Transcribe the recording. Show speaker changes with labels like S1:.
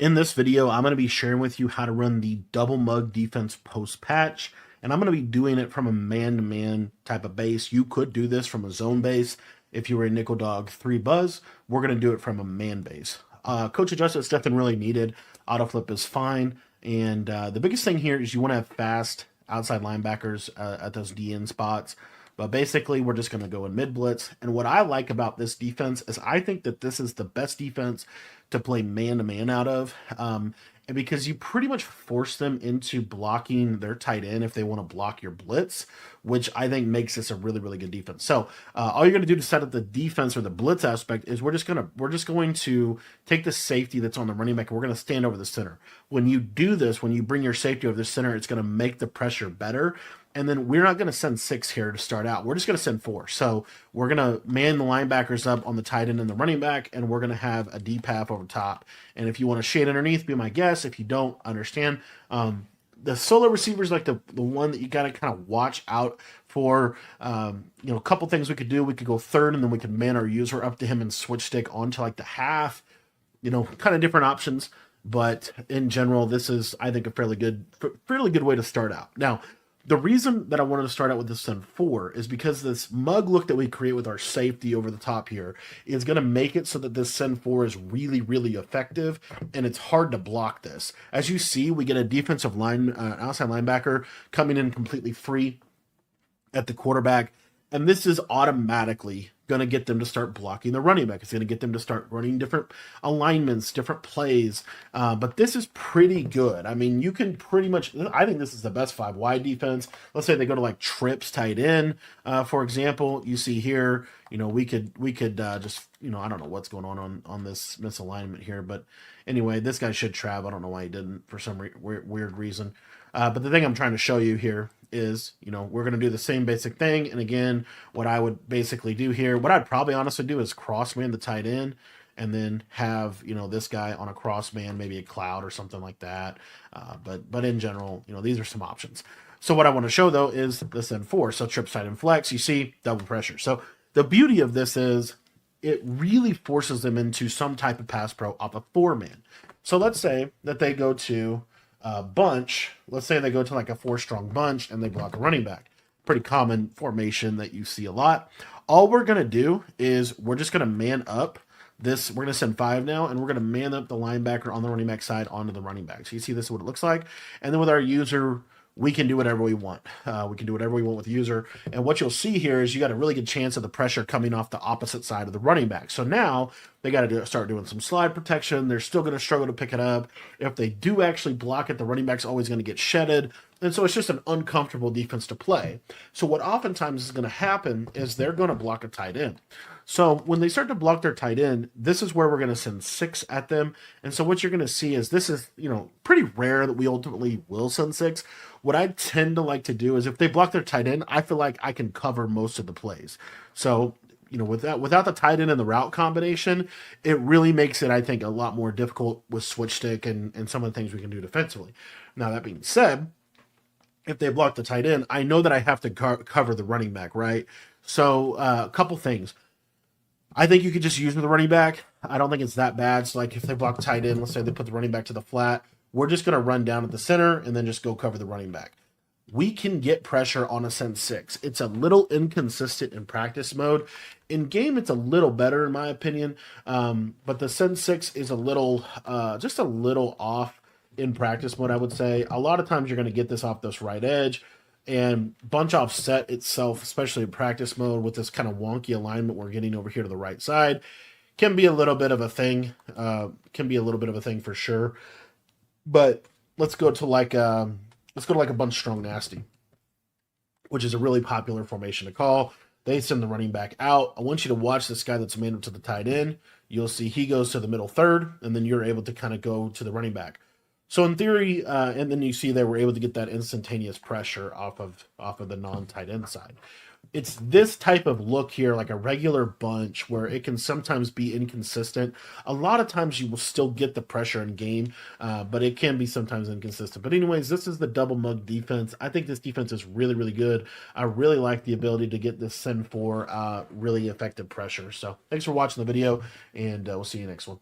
S1: In this video, I'm going to be sharing with you how to run the double mug defense post patch, and I'm going to be doing it from a man-to-man type of base. You could do this from a zone base if you were a nickel dog 3 buzz. We're going to do it from a man base. Coach adjusted stuff isn't really needed. Auto flip is fine, and the biggest thing here is you want to have fast outside linebackers at those DN spots. But basically, we're just going to go in mid blitz. And what I like about this defense is I think that this is the best defense to play man-to-man out of. And because you pretty much force them into blocking their tight end if they want to block your blitz, which I think makes this a really, really good defense. So all you're going to do to set up the defense or the blitz aspect is we're just going to take the safety that's on the running back and we're going to stand over the center. When you do this, when you bring your safety over the center, it's going to make the pressure better. And then we're not going to send 6 here to start out. We're just going to send 4. So we're going to man the linebackers up on the tight end and the running back, and we're going to have a deep half over top. And if you want to shade underneath, be my guest. If you don't, understand. The solo receiver is like the one that you got to kind of watch out for. A couple things we could do. We could go third, and then we could man our user up to him and switch stick onto like the half. Kind of different options. But in general, this is, I think, a fairly good way to start out. Now, the reason that I wanted to start out with this Send 4 is because this mug look that we create with our safety over the top here is going to make it so that this Send 4 is really, really effective, and it's hard to block this. As you see, we get a defensive line, outside linebacker coming in completely free at the quarterback, and this is automatically going to get them to start blocking the running back. It's going to get them to start running different alignments, different plays. But this is pretty good. I mean, you can pretty much, I think this is the best 5 wide defense. Let's say they go to like trips tight end, for example. You see here, we could just, I don't know what's going on this misalignment here. But anyway, this guy should trap. I don't know why he didn't for some weird reason. But the thing I'm trying to show you here is, we're going to do the same basic thing. And again, what I would basically do here, what I'd probably honestly do is cross man the tight end and then have, this guy on a cross man, maybe a cloud or something like that. But in general, these are some options. So what I want to show though is the Send 4. So trip side and flex, you see double pressure. So the beauty of this is it really forces them into some type of pass pro off a 4-man. So let's say that they go to bunch. Let's say they go to like a 4-strong bunch and they block a running back. Pretty common formation that you see a lot. All we're going to do is we're just going to man up this. We're going to send 5 now, and we're going to man up the linebacker on the running back side onto the running back. So you see this is what it looks like. And then with our user, we can do whatever we want. We can do whatever we want with the user. And what you'll see here is you got a really good chance of the pressure coming off the opposite side of the running back. So now they got to start doing some slide protection. They're still going to struggle to pick it up. If they do actually block it, the running back's always going to get shedded. And so it's just an uncomfortable defense to play. So what oftentimes is going to happen is they're going to block a tight end. So when they start to block their tight end, this is where we're going to send 6 at them. And so what you're going to see is this is, pretty rare that we ultimately will send 6. What I tend to like to do is if they block their tight end, I feel like I can cover most of the plays. So, without the tight end and the route combination, it really makes it, I think, a lot more difficult with switch stick and some of the things we can do defensively. Now, that being said, if they block the tight end, I know that I have to cover the running back, right? So a couple things. I think you could just use the running back. I don't think it's that bad. So like if they block tight end, let's say they put the running back to the flat, we're just going to run down at the center and then just go cover the running back. We can get pressure on a Send 6. It's a little inconsistent in practice mode. In game, it's a little better in my opinion. But the Send 6 is just a little off in practice mode, I would say. A lot of times you're going to get this off this right edge, and bunch offset itself, especially in practice mode with this kind of wonky alignment we're getting over here to the right side, can be a little bit of a thing. For sure. But let's go to like a bunch strong nasty, which is a really popular formation to call. They send the running back out. I want you to watch this guy that's manned up to the tight end. You'll see he goes to the middle third, and then you're able to kind of go to the running back. So in theory, and then you see they were able to get that instantaneous pressure off of the non-tight end side. It's this type of look here, like a regular bunch, where it can sometimes be inconsistent. A lot of times you will still get the pressure in game, but it can be sometimes inconsistent. But anyways, this is the double mug defense. I think this defense is really, really good. I really like the ability to get this Send 4 really effective pressure. So thanks for watching the video, and we'll see you next one.